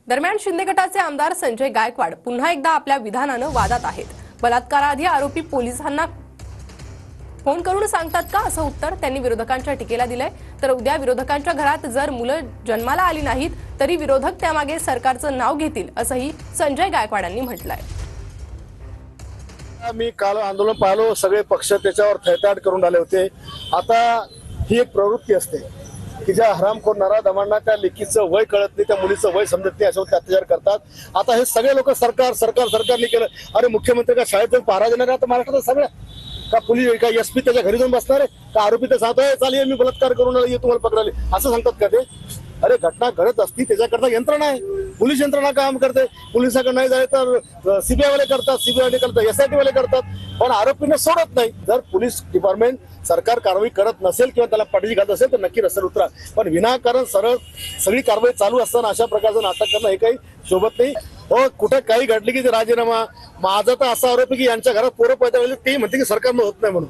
दरम्यान शिंदे गटाचे आमदार संजय गायकवाड पुन्हा एकदा आपल्या विधानानं वादात आहेत। बलात्काराआधी आरोपी पोलिसांना फोन करून सांगतात का असं उत्तर त्यांनी विरोधकांच्या टीकेला दिलंय। तर उद्या विरोधकांच्या घरात जर मुलं जन्माला आली नाहीत तरी विरोधक त्यामागे सरकारचं नाव घेतील असंही संजय गायकवाडांनी म्हटलंय। मी काल आंदोलन पाहिलो, सगळे पक्ष त्याच्यावर थैताट करून आले होते। आता ही एक प्रवृत्ती असते की ज्या हरामखोर नराधमांना त्या लेकीचं वय कळत नाही, त्या मुलीचं वय समजत नाही, अशावर अत्याचार करतात। आता हे सगळे लोक सरकारने केलं। अरे मुख्यमंत्री का शाळेत जाऊन पहारा देणार आहे आता महाराष्ट्रात सगळ्या का पोलीस का एसपी त्याच्या घरी जाऊन बसणार आहे का? आरोपी तर सांगतोय चालेल मी बलात्कार करून आलो, तुम्हाला पकडाले असं सांगतात का ते? अरे घटना घडत असती त्याच्याकरता यंत्रणा आहे, पोलीस यंत्रणा काम करते। पोलिसांकडे नाही जाय तर सीबीआय वाले करतात, सीबीआय करतात, एसआयटी वाले करतात, पण आरोपींना सोडत नाही। जर पोलीस डिपार्टमेंट सरकार कारवाई करत नसेल किंवा त्याला पाठीशी घालत असेल तर नक्की रस्त्यावर उतरा, पण विनाकारण सरळ सगळी कारवाई चालू असताना अशा प्रकारचं नाटक करणं हे काही शोभत नाही। हो, कुठे काही घडली की ते राजीनामा। माझा तर असा आरोप आहे की यांच्या घरात पोरं पैदा झाली ते म्हणते की सरकारनं होत नाही म्हणून।